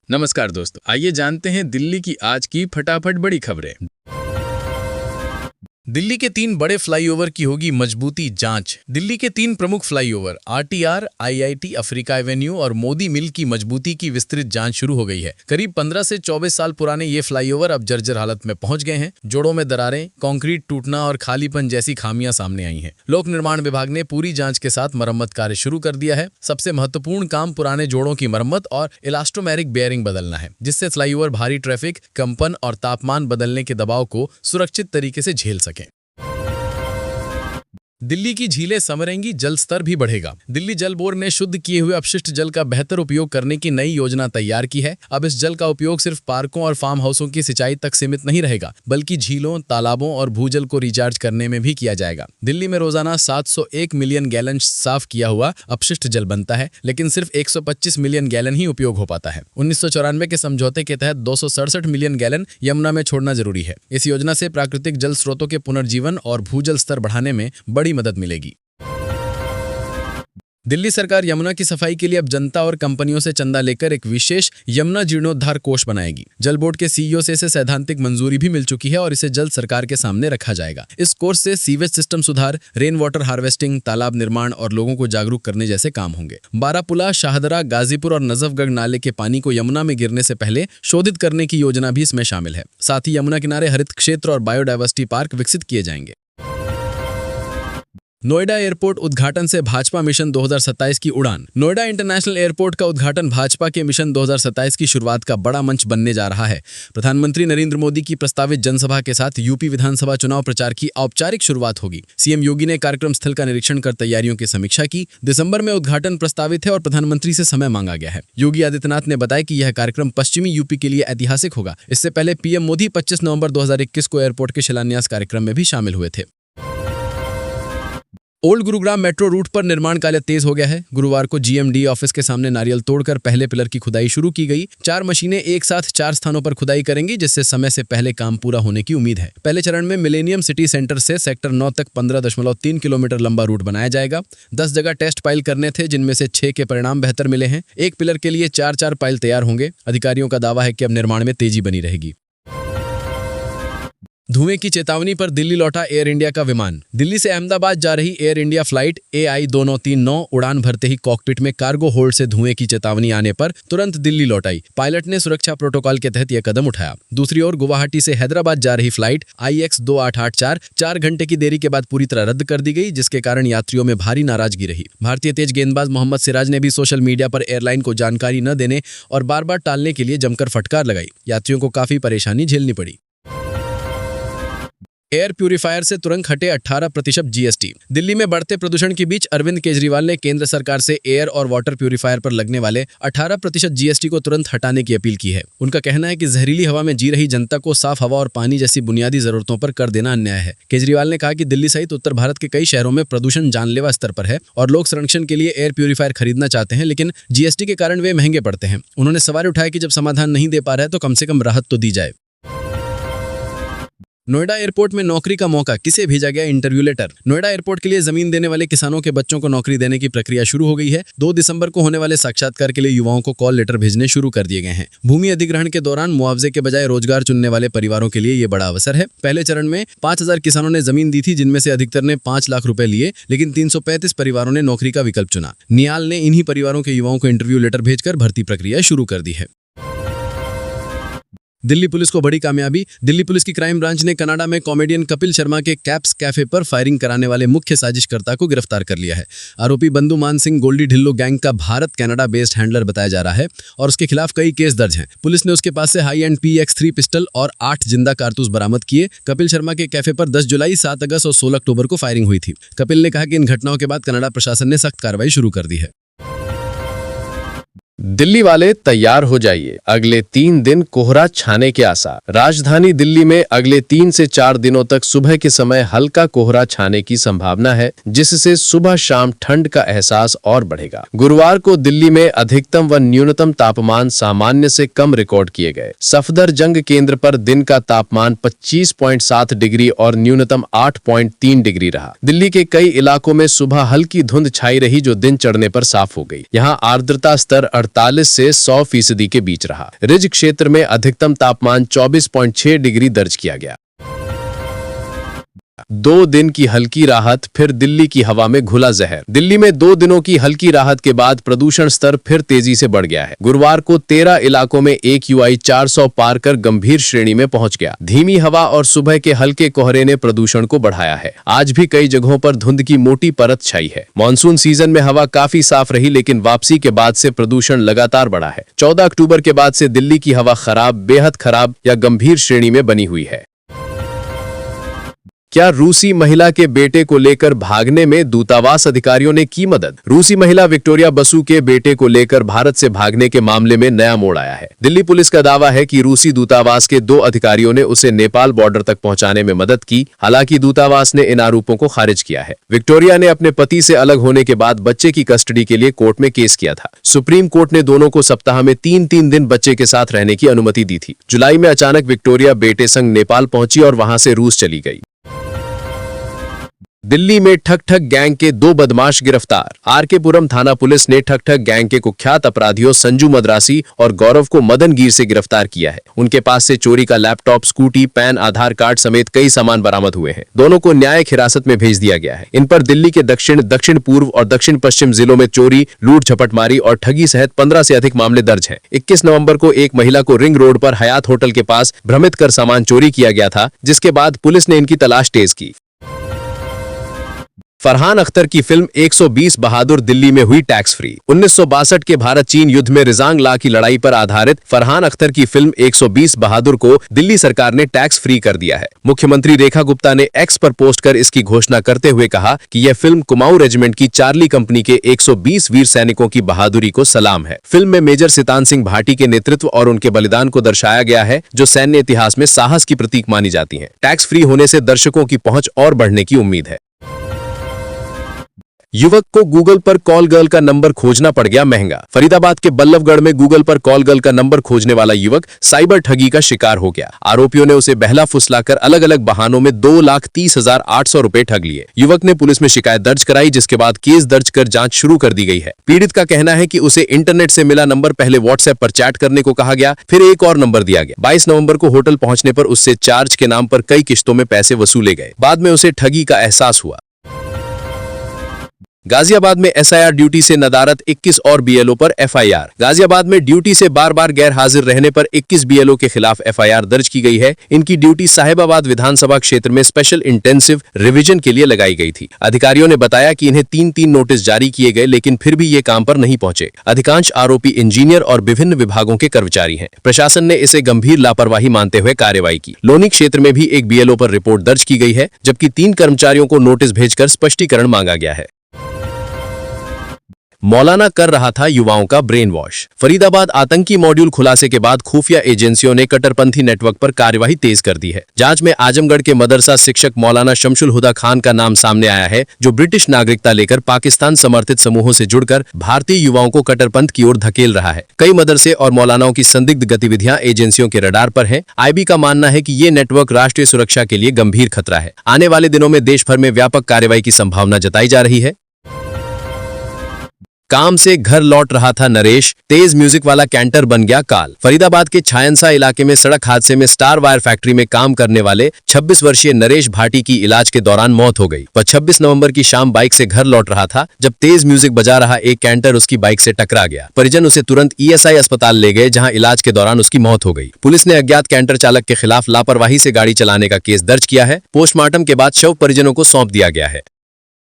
नमस्कार दोस्तों, आइए जानते हैं दिल्ली की आज की फटाफट बड़ी खबरें। दिल्ली के 3 बड़े फ्लाईओवर की होगी मजबूती जांच। दिल्ली के 3 प्रमुख flyover RTR, IIT, Africa Avenue और मोदी मिल की मजबूती की विस्तृत जांच शुरू हो गई है। करीब 15 से 24 साल पुराने ये फ्लाईओवर अब जर्जर हालत में पहुंच गए हैं। जोड़ों में दरारें, कंक्रीट टूटना और खालीपन जैसी खामियां सामने आई हैं। लोक निर्माण विभाग ने पूरी जांच के साथ मरम्मत कार्य शुरू कर दिया है। सबसे महत्वपूर्ण काम पुराने जोड़ों की मरम्मत और इलास्टोमेरिक बेयरिंग बदलना है, जिससे फ्लाईओवर भारी ट्रैफिक, कंपन और तापमान बदलने के दबाव को सुरक्षित तरीके से झेल सके। दिल्ली की झीलें संवरेंगी, जल स्तर भी बढ़ेगा। दिल्ली जल बोर्ड ने शुद्ध किए हुए अपशिष्ट जल का बेहतर उपयोग करने की नई योजना तैयार की है। अब इस जल का उपयोग सिर्फ पार्कों और फार्म हाउसों की सिंचाई तक सीमित नहीं रहेगा, बल्कि झीलों, तालाबों और भूजल को रिचार्ज करने में भी किया जाएगा। दिल्ली में रोजाना 701 मिलियन गैलन साफ किया हुआ अपशिष्ट जल बनता है, लेकिन सिर्फ 125 मिलियन गैलन ही उपयोग हो पाता है। 1994 के समझौते के तहत 267 मिलियन गैलन यमुना में छोड़ना जरूरी है। इस योजना से प्राकृतिक जल स्रोतों के पुनर्जीवन और भूजल स्तर बढ़ाने में बड़ी मदद मिलेगी। दिल्ली सरकार यमुना की सफाई के लिए अब जनता और कंपनियों से चंदा लेकर एक विशेष यमुना जीर्णोद्धार कोष बनाएगी। जल बोर्ड के सीईओ से इसे सैद्धांतिक मंजूरी भी मिल चुकी है और इसे जल्द सरकार के सामने रखा जाएगा। इस कोर्स से सीवेज सिस्टम सुधार, रेन वाटर हार्वेस्टिंग, तालाब निर्माण और लोगों को जागरूक करने जैसे काम होंगे। बारापुला, शाहदरा, गाजीपुर और नजफगढ़ नाले के पानी को यमुना में गिरने से पहले शोधित करने की योजना भी इसमें शामिल है। साथ ही यमुना किनारे हरित क्षेत्र और बायोडायवर्सिटी पार्क विकसित किए जाएंगे। नोएडा एयरपोर्ट उद्घाटन से भाजपा मिशन 2027 की उड़ान। नोएडा इंटरनेशनल एयरपोर्ट का उद्घाटन भाजपा के मिशन 2027 की शुरुआत का बड़ा मंच बनने जा रहा है। प्रधानमंत्री नरेंद्र मोदी की प्रस्तावित जनसभा के साथ यूपी विधानसभा चुनाव प्रचार की औपचारिक शुरुआत होगी। सीएम योगी ने कार्यक्रम स्थल का निरीक्षण कर तैयारियों की समीक्षा की। दिसंबर में उद्घाटन प्रस्तावित है और प्रधानमंत्री से समय मांगा गया है। योगी आदित्यनाथ ने बताया कि यह कार्यक्रम पश्चिमी यूपी के लिए ऐतिहासिक होगा। इससे पहले पीएम मोदी 25 नवंबर 2021 को एयरपोर्ट के शिलान्यास कार्यक्रम में भी शामिल हुए थे। ओल्ड गुरुग्राम मेट्रो रूट पर निर्माण कार्य तेज हो गया है। गुरुवार को जीएमडी ऑफिस के सामने नारियल तोड़कर पहले पिलर की खुदाई शुरू की गई। 4 मशीनें एक साथ 4 स्थानों पर खुदाई करेंगी, जिससे समय से पहले काम पूरा होने की उम्मीद है। पहले चरण में मिलेनियम सिटी सेंटर से सेक्टर 9 तक 15.3 किलोमीटर लंबा रूट बनाया जाएगा। 10 जगह टेस्ट पाइल करने थे, जिनमें से 6 के परिणाम बेहतर मिले हैं। एक पिलर के लिए 4-4 पाइल तैयार होंगे। अधिकारियों का दावा है कि अब निर्माण में तेजी बनी रहेगी। धुएं की चेतावनी पर दिल्ली लौटा एयर इंडिया का विमान। दिल्ली से अहमदाबाद जा रही एयर इंडिया फ्लाइट AI 2939 उड़ान भरते ही कॉकपिट में कार्गो होल्ड से धुएं की चेतावनी आने पर तुरंत दिल्ली लौट आई। पायलट ने सुरक्षा प्रोटोकॉल के तहत यह कदम उठाया। दूसरी ओर गुवाहाटी से हैदराबाद जा रही फ्लाइट IX 2884 4 घंटे की देरी के बाद पूरी तरह रद्द कर दी गई, जिसके कारण यात्रियों में भारी नाराजगी रही। भारतीय तेज गेंदबाज मोहम्मद सिराज ने भी सोशल मीडिया पर एयरलाइन को जानकारी न देने और बार बार टालने के लिए जमकर फटकार लगाई। यात्रियों को काफी परेशानी झेलनी पड़ी। एयर प्यूरिफायर से तुरंत हटे 18% जीएसटी। दिल्ली में बढ़ते प्रदूषण के बीच अरविंद केजरीवाल ने केंद्र सरकार से एयर और वाटर प्यूरिफायर पर लगने वाले 18% जीएसटी को तुरंत हटाने की अपील की है। उनका कहना है कि जहरीली हवा में जी रही जनता को साफ हवा और पानी जैसी बुनियादी जरूरतों पर कर देना अन्याय है। केजरीवाल ने कहा कि दिल्ली सहित उत्तर भारत के कई शहरों में प्रदूषण जानलेवा स्तर पर है और लोग संरक्षण के लिए एयर प्यूरिफायर खरीदना चाहते हैं, लेकिन जीएसटी के कारण वे महंगे पड़ते हैं। उन्होंने सवाल उठाया कि जब समाधान नहीं दे पा रहा है तो कम से कम राहत तो दी जाए। नोएडा एयरपोर्ट में नौकरी का मौका, किसे भेजा गया इंटरव्यू लेटर। नोएडा एयरपोर्ट के लिए जमीन देने वाले किसानों के बच्चों को नौकरी देने की प्रक्रिया शुरू हो गई है। 2 दिसंबर को होने वाले साक्षात्कार के लिए युवाओं को कॉल लेटर भेजने शुरू कर दिए गए हैं। भूमि अधिग्रहण के दौरान मुआवजे के बजाय रोजगार चुनने वाले परिवारों के लिए ये बड़ा अवसर है। पहले चरण में 5000 किसानों ने जमीन दी थी, जिनमें से अधिकतर ने 5 लाख रुपए लिए, लेकिन 335 परिवारों ने नौकरी का विकल्प चुना। नियाल ने इन्हीं परिवारों के युवाओं को इंटरव्यू लेटर भेजकर भर्ती प्रक्रिया शुरू कर दी है। दिल्ली पुलिस को बड़ी कामयाबी। दिल्ली पुलिस की क्राइम ब्रांच ने कनाडा में कॉमेडियन कपिल शर्मा के कैप्स कैफे पर फायरिंग कराने वाले मुख्य साजिशकर्ता को गिरफ्तार कर लिया है। आरोपी बंदू मान सिंह गोल्डी ढिल्लो गैंग का भारत कनाडा बेस्ड हैंडलर बताया जा रहा है और उसके खिलाफ कई केस दर्ज हैं। पुलिस ने उसके पास से हाई एंड PX3 पिस्टल और 8 जिंदा कारतूस बरामद किए। कपिल शर्मा के कैफे पर 10 जुलाई, 7 अगस्त और 16 अक्टूबर को फायरिंग हुई थी। कपिल ने कहा कि इन घटनाओं के बाद कनाडा प्रशासन ने सख्त कार्रवाई शुरू कर दी है। दिल्ली वाले तैयार हो जाइए, अगले 3 दिन कोहरा छाने के आसार। राजधानी दिल्ली में अगले 3 से 4 दिनों तक सुबह के समय हल्का कोहरा छाने की संभावना है, जिससे सुबह शाम ठंड का एहसास और बढ़ेगा। गुरुवार को दिल्ली में अधिकतम व न्यूनतम तापमान सामान्य से कम रिकॉर्ड किए गए। सफदरजंग केंद्र पर दिन का तापमान 25.7 डिग्री और न्यूनतम 8.3 डिग्री रहा। दिल्ली के कई इलाकों में सुबह हल्की धुंध छाई रही, जो दिन चढ़ने पर साफ हो गई। यहाँ आर्द्रता स्तर 48 से 100% के बीच रहा। रिज क्षेत्र में अधिकतम तापमान 24.6 डिग्री दर्ज किया गया। 2 दिन की हल्की राहत, फिर दिल्ली की हवा में घुला जहर। दिल्ली में 2 दिनों की हल्की राहत के बाद प्रदूषण स्तर फिर तेजी से बढ़ गया है। गुरुवार को 13 इलाकों में AQI 400 पार कर गंभीर श्रेणी में पहुंच गया। धीमी हवा और सुबह के हल्के कोहरे ने प्रदूषण को बढ़ाया है। आज भी कई जगहों पर धुंध की मोटी परत छाई है। मानसून सीजन में हवा काफी साफ रही, लेकिन वापसी के बाद से प्रदूषण लगातार बढ़ा है। 14 अक्टूबर के बाद से दिल्ली की हवा खराब, बेहद खराब या गंभीर श्रेणी में बनी हुई है। क्या रूसी महिला के बेटे को लेकर भागने में दूतावास अधिकारियों ने की मदद? रूसी महिला विक्टोरिया बसु के बेटे को लेकर भारत से भागने के मामले में नया मोड़ आया है। दिल्ली पुलिस का दावा है कि रूसी दूतावास के 2 अधिकारियों ने उसे नेपाल बॉर्डर तक पहुंचाने में मदद की। हालांकि दूतावास ने इन आरोपों को खारिज किया है। विक्टोरिया ने अपने पति से अलग होने के बाद बच्चे की कस्टडी के लिए कोर्ट में केस किया था। सुप्रीम कोर्ट ने दोनों को सप्ताह में 3-3 दिन बच्चे के साथ रहने की अनुमति दी थी। जुलाई में अचानक विक्टोरिया बेटे संग नेपाल पहुंची और वहां से रूस चली गई। दिल्ली में ठग ठग गैंग के 2 बदमाश गिरफ्तार। आरकेपुरम थाना पुलिस ने ठग ठग गैंग के कुख्यात अपराधियों संजू मद्रासी और गौरव को मदनगीर से गिरफ्तार किया है। उनके पास से चोरी का लैपटॉप, स्कूटी, पैन, आधार कार्ड समेत कई सामान बरामद हुए हैं। दोनों को न्यायिक हिरासत में भेज दिया गया है। इन पर दिल्ली के दक्षिण, दक्षिण पूर्व और दक्षिण पश्चिम जिलों में चोरी, लूट, झपटमारी और ठगी सहित 15 से अधिक मामले दर्ज हैं। 21 नवंबर को एक महिला को रिंग रोड पर हयात होटल के पास भ्रमित कर सामान चोरी किया गया था, जिसके बाद पुलिस ने इनकी तलाश तेज की। फरहान अख्तर की फिल्म 120 बहादुर दिल्ली में हुई टैक्स फ्री। 1962 के भारत चीन युद्ध में रिजांग ला की लड़ाई पर आधारित फरहान अख्तर की फिल्म 120 बहादुर को दिल्ली सरकार ने टैक्स फ्री कर दिया है। मुख्यमंत्री रेखा गुप्ता ने एक्स पर पोस्ट कर इसकी घोषणा करते हुए कहा कि यह फिल्म कुमाऊं रेजिमेंट की चार्ली कंपनी के 120 वीर सैनिकों की बहादुरी को सलाम है। फिल्म में मेजर सितान सिंह भाटी के नेतृत्व और उनके बलिदान को दर्शाया गया है, जो सैन्य इतिहास में साहस की प्रतीक मानी जाती है। टैक्स फ्री होने से दर्शकों की पहुंच और बढ़ने की उम्मीद है। युवक को गूगल पर कॉल गर्ल का नंबर खोजना पड़ गया महंगा। फरीदाबाद के बल्लभगढ़ में गूगल पर कॉल गर्ल का नंबर खोजने वाला युवक साइबर ठगी का शिकार हो गया। आरोपियों ने उसे बहला फुसलाकर अलग अलग बहानों में 2,30,800 रुपए ठग लिए। युवक ने पुलिस में शिकायत दर्ज कराई, जिसके बाद केस दर्ज कर जांच शुरू कर दी गई है। पीड़ित का कहना है कि उसे इंटरनेट से मिला नंबर पहले व्हाट्सएप पर चैट करने को कहा गया, फिर एक और नंबर दिया गया। 22 नवंबर को होटल पहुंचने पर उससे चार्ज के नाम पर कई किस्तों में पैसे वसूले गए। बाद में उसे ठगी का एहसास हुआ। गाजियाबाद में SIR ड्यूटी से नदारत 21 और BLO पर FIR। गाजियाबाद में ड्यूटी से बार बार गैर हाजिर रहने पर 21 BLO के खिलाफ FIR दर्ज की गई है। इनकी ड्यूटी साहिबाबाद विधानसभा क्षेत्र में स्पेशल इंटेंसिव रिवीजन के लिए लगाई गई थी। अधिकारियों ने बताया कि इन्हें 3-3 नोटिस जारी किए गए, लेकिन फिर भी ये काम पर नहीं पहुंचे। अधिकांश आरोपी इंजीनियर और विभिन्न विभागों के कर्मचारी हैं। प्रशासन ने इसे गंभीर लापरवाही मानते हुए कार्रवाई की। लोनी क्षेत्र में भी एक BLO पर रिपोर्ट दर्ज की गई है, जबकि 3 कर्मचारियों को नोटिस भेजकर स्पष्टीकरण मांगा गया है। मौलाना कर रहा था युवाओं का ब्रेन वॉश। फरीदाबाद आतंकी मॉड्यूल खुलासे के बाद खुफिया एजेंसियों ने कट्टरपंथी नेटवर्क पर कार्यवाही तेज कर दी है। जांच में आजमगढ़ के मदरसा शिक्षक मौलाना शमशुल हुदा खान का नाम सामने आया है, जो ब्रिटिश नागरिकता लेकर पाकिस्तान समर्थित समूहों से जुड़कर भारतीय युवाओं को कट्टरपंथ की ओर धकेल रहा है। कई मदरसे और मौलानाओं की संदिग्ध गतिविधियां एजेंसियों के रडार पर हैं। IB का मानना है कि ये नेटवर्क राष्ट्रीय सुरक्षा के लिए गंभीर खतरा है। आने वाले दिनों में देश भर में व्यापक कार्रवाई की संभावना जताई जा रही है। काम से घर लौट रहा था नरेश, तेज म्यूजिक वाला कैंटर बन गया काल। फरीदाबाद के छायनसा इलाके में सड़क हादसे में स्टार वायर फैक्ट्री में काम करने वाले 26 वर्षीय नरेश भाटी की इलाज के दौरान मौत हो गई। वह 26 नवंबर की शाम बाइक से घर लौट रहा था, जब तेज म्यूजिक बजा रहा एक कैंटर उसकी बाइक से टकरा गया। परिजन उसे तुरंत ESI अस्पताल ले गए, जहां इलाज के दौरान उसकी मौत हो गई। पुलिस ने अज्ञात कैंटर चालक के खिलाफ लापरवाही से गाड़ी चलाने का केस दर्ज किया है। पोस्टमार्टम के बाद शव परिजनों को सौंप दिया गया है।